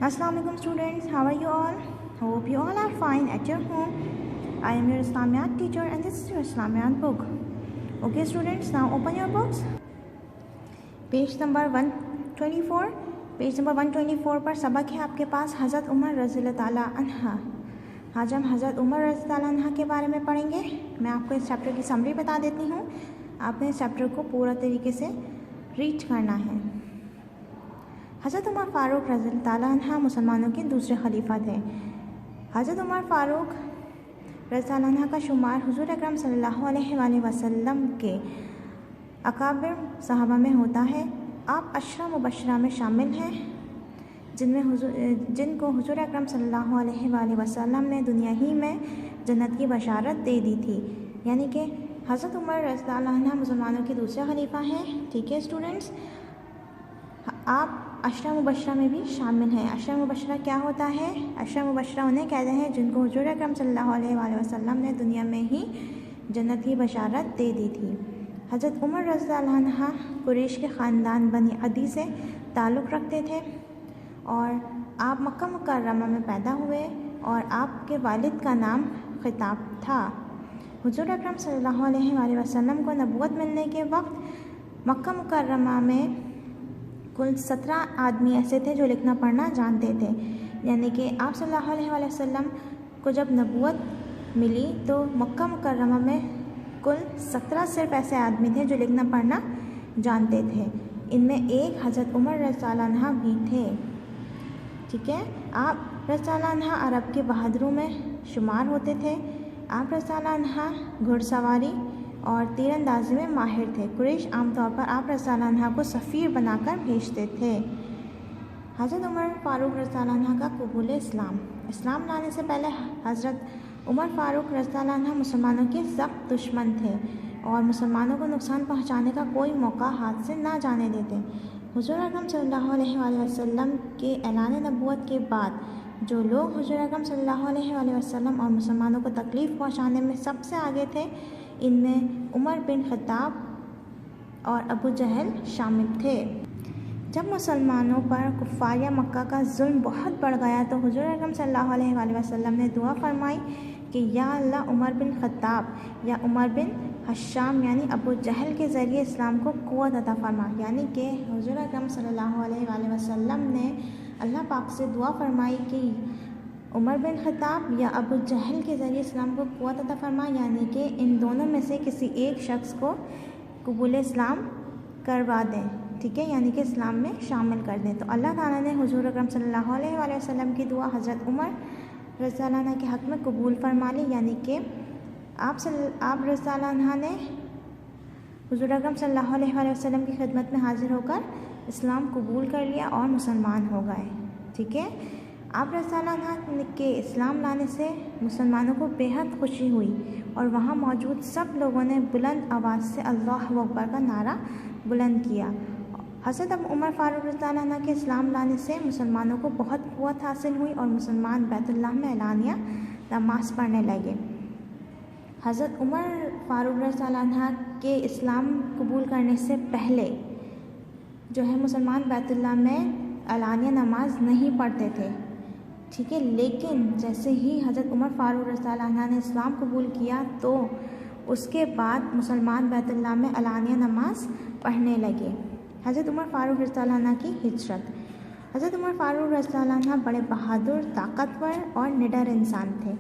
Assalamualaikum students, how are you all? Hope you all are fine at your home. I am your Islamiyat teacher and this is your Islamiyat book. Okay students, now open your books. Page number 124. Page number 124 पर सबक है आपके पास हज़रत उमर रज़ियल्लाहु ताला अन्हा। आज हम हज़रत उमर रज़ियल्लाहु ताला अन्हा के बारे में पढ़ेंगे। मैं आपको इस चैप्टर की समरी बता देती हूँ। आपने इस चैप्टर को पूरा तरीके से रीड करना है। हज़रत उमर फ़ारूक रज़ियल्लाहु ताला अन्हा मुसलमानों के दूसरे खलीफा थे। हज़रत उमर फ़ारूक रज़ियल्लाहु ताला अन्हा का शुमार हुज़ूर अकरम सल्लल्लाहु अलैहि वसल्लम के अकाबिर सहाबा में होता है। आप अशरा मुबशरा में शामिल हैं जिनको हुज़ूर अकरम सल्लल्लाहु अलैहि वसल्लम ने दुनिया ही में जन्नत की बशारत दे दी थी। यानी कि हज़रत उमर रज़ियल्लाहु ताला अन्हा मुसलमानों के दूसरे खलीफा हैं। ठीक है स्टूडेंट्स, आप अशरा मुबशरा में भी शामिल हैं। अशरा मुबशरा क्या होता है? अशरा मुबशरा उन्हें कहते हैं जिनको हुज़ूर अकरम सल्लल्लाहु अलैहि वसल्लम ने दुनिया में ही जन्नत की बशारत दे दी थी। हज़रत उमर रज़ियल्लाहु अन्हा कुरैश के ख़ानदान बनी अदी से ताल्लुक़ रखते थे और आप मक्का मुकर्रमा में पैदा हुए और आपके वालिद का नाम ख़िताब था। हुज़ूर अकरम सल्लल्लाहु अलैहि वसल्लम को नबूवत मिलने के वक्त मक्का मुकर्रमा में कुल 17 आदमी ऐसे थे जो लिखना पढ़ना जानते थे। यानी कि आप सल्लल्लाहु अलैहि वसल्लम को जब नबूवत मिली तो मक्का मुकर्रमा में कुल 17 सिर्फ ऐसे आदमी थे जो लिखना पढ़ना जानते थे। इनमें एक हज़रत उमर रज़ियल्लाहु अन्हा भी थे। ठीक है, आप रज़ियल्लाहु अन्हा अरब के बहादुरों में शुमार होते थे। आप रज़ियल्लाहु अन्हा घुड़सवारी और तीरंदाजी में माहिर थे। कुरैश आमतौर पर आप रज़ियल्लाहु अन्हा को सफ़ीर बनाकर भेजते थे। हज़रत उमर फ़ारूक रज़ियल्लाहु अन्हा का कबूल इस्लाम लाने से पहले हज़रत उमर फ़ारूक रज़ियल्लाहु अन्हा मुसलमानों के सख्त दुश्मन थे और मुसलमानों को नुकसान पहुंचाने का कोई मौका हाथ से ना जाने देते। हुज़ूर अकरम सल्लल्लाहु अलैहि वसल्लम के ऐलान नबूवत के बाद जो लोग हुज़ूर अकरम सल्लल्लाहु अलैहि वसल्लम और मुसलमानों को तकलीफ़ पहुंचाने में सबसे आगे थे, इनमें उमर बिन ख़त्ताब और अबू जहल शामिल थे। जब मुसलमानों पर कुफ़ार या मक्का का जुल्म बहुत बढ़ गया तो हुज़ूर अकरम सल्लल्लाहु अलैहि वसल्लम ने दुआ फरमाई कि या अल्लाह उमर बिन ख़त्ताब या उमर बिन हश्शाम यानी अबू जहल के ज़रिए इस्लाम को क़ुव्वत अता फरमा। यानी कि हुज़ूर अकरम सल्लल्लाहु अलैहि वसल्लम ने अल्लाह पाक से दुआ फरमाई कि उमर बिन ख़त्ताब या अबू जहल के ज़रिए इस्लाम को क़ुव्वत अता फरमा, यानी कि इन दोनों में से किसी एक शख्स को कबूल इस्लाम करवा दें। ठीक है, यानी कि इस्लाम में शामिल कर दें। तो अल्लाह ताला ने हुज़ूर अकरम सल्लल्लाहु अलैहि वसल्लम की दुआ हज़रत उमर रज़ियल्लाहु अन्हा के हक़ में कबूल फरमा ली। यानी कि आप रज़ियल्लाहु अन्हा ने हुज़ूर अकरम सल्लल्लाहु अलैहि वसल्लम की खिदमत में हाज़िर होकर इस्लाम कबूल कर लिया और मुसलमान हो गए। ठीक है, आप रज़ियल्लाहु अन्हा के इस्लाम लाने से मुसलमानों को बेहद खुशी हुई और वहाँ मौजूद सब लोगों ने बुलंद आवाज़ से अल्लाहु अकबर का नारा बुलंद किया। हज़रत उमर फ़ारूक रज़ियल्लाहु अन्हा के इस्लाम लाने से मुसलमानों को बहुत क़ुव्वत हासिल हुई और मुसलमान बैतुल्लाह में एलानिया नमाज पढ़ने लगे। हज़रत उमर फ़ारूक रज़ियल्लाहु अन्हा के इस्लाम कबूल करने से पहले जो है मुसलमान बैतुल्लाह में एलानिया नमाज नहीं पढ़ते थे। ठीक है, लेकिन जैसे ही हज़रत उमर फ़ारूक रज़ियल्लाहु अन्हा ने इस्लाम कबूल किया तो उसके बाद मुसलमान बैतुल्लाह में एलानिया नमाज पढ़ने लगे। हज़रत उमर फ़ारूक रज़ियल्लाहु अन्हा की हिजरत। हज़रत उमर फ़ारूक रज़ियल्लाहु अन्हा बड़े बहादुर, ताकतवर और निडर इंसान थे।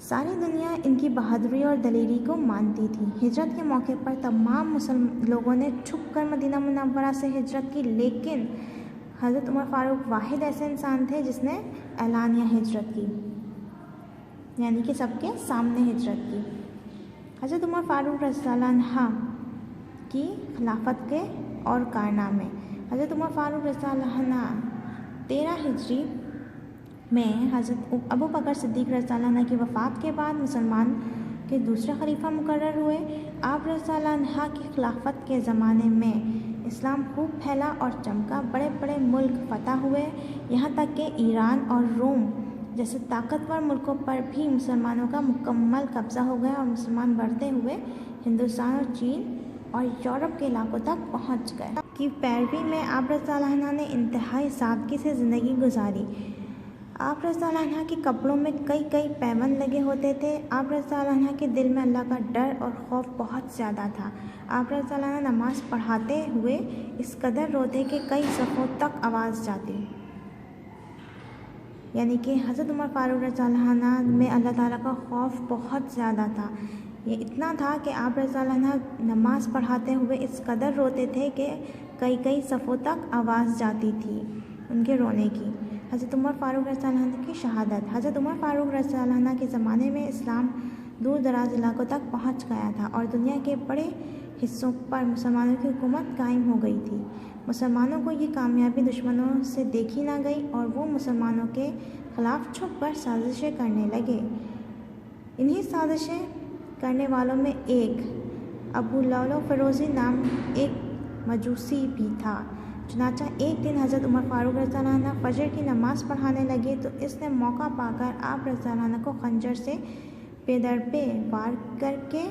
सारी दुनिया इनकी बहादुरी और दलेरी को मानती थी। हिजरत के मौके पर तमाम मुसलमान लोगों ने छुप कर मदीना मुनव्वरा से हिजरत की, लेकिन हज़रत उमर फ़ारूक वाहिद ऐसे इंसान थे जिसने ऐलानिया हिजरत की, यानी कि सबके सामने हिजरत की। हज़रत उमर फ़ारूक रज़ियल्लाहु अन्हा की खिलाफत के और कारनामे। हज़रत उमर फ़ारूक रज़ियल्लाहु अन्हा 13 हिजरी में हज़रत अबू बकर सिद्दीक़ रज़ियल्लाहु अन्हा की वफ़ात के बाद मुसलमान के दूसरे खलीफा मुकर्रर हुए। आप रज़ियल्लाहु अन्हा की खिलाफत के ज़माने में इस्लाम खूब फैला और चमका। बड़े बड़े मुल्क फ़तह हुए, यहाँ तक कि ईरान और रोम जैसे ताकतवर मुल्कों पर भी मुसलमानों का मुकम्मल कब्ज़ा हो गया और मुसलमान बढ़ते हुए हिंदुस्तान और चीन और यूरोप के इलाकों तक पहुंच गए कि पैरवी में आप रज़ियल्लाहु अन्हा ने इंतहाई सादगी से ज़िंदगी गुजारी। आप रज़ियल्लाहु अन्हा के कपड़ों में कई कई पैबंद लगे होते थे। आप रज़ियल्लाहु अन्हा के दिल में अल्लाह का डर और खौफ बहुत ज़्यादा था। आप रज़ियल्लाहु अन्हा नमाज़ पढ़ाते हुए इस कदर रोते कि कई सफ़ों तक आवाज़ जाती। यानी कि हज़रत उमर फ़ारूक रज़ियल्लाहु अन्हा में अल्लाह ताला का खौफ बहुत ज़्यादा था। ये इतना था कि आप रज़ियल्लाहु अन्हा नमाज़ पढ़ाते हुए इस कदर रोते थे कि कई कई सफ़ों तक आवाज़ जाती थी उनके रोने की। हज़रत उमर फ़ारूक रज़ियल्लाहु अन्हु की शहादत। हज़रत उमर फ़ारूक रज़ियल्लाहु अन्हु के ज़माने में इस्लाम दूर दराज इलाकों तक पहुंच गया था और दुनिया के बड़े हिस्सों पर मुसलमानों की हुकूमत कायम हो गई थी। मुसलमानों को ये कामयाबी दुश्मनों से देखी ना गई और वो मुसलमानों के ख़िलाफ़ छुप कर साजिशें करने लगे। इन्हीं साजिशें करने वालों में एक अबू लौलो फ़िरोज़ी नाम एक मजूसी भी था। चुनांचे एक दिन हज़रत उमर फ़ारूक रज़ियल्लाहु अन्हु फ़जर की नमाज़ पढ़ाने लगे तो इसने मौका पाकर आप रज़ियल्लाहु अन्हु को खंजर से पेदरपे वार करके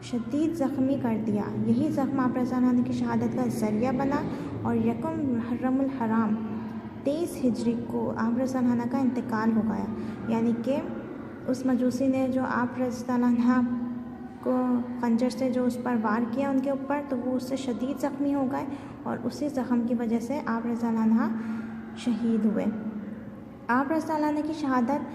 शदीद ज़ख्मी कर दिया। यही ज़ख्म आप रज़ियल्लाहु अन्हु की शहादत का ज़रिया बना और यकम मुहर्रमुल हराम 23 हिजरी को आप रज़ियल्लाहु अन्हु का इंतकाल हो गया। यानी कि उस मजूसी ने जो आप रज़ियल्लाहु अन्हु को खंजर से जो उस पर वार किया उनके ऊपर, तो वो उससे शदीद ज़ख्मी हो गए और उसी ज़ख्म की वजह से आप रज़ियल्लाहु अन्हु शहीद हुए। आप रज़ियल्लाहु अन्हु की शहादत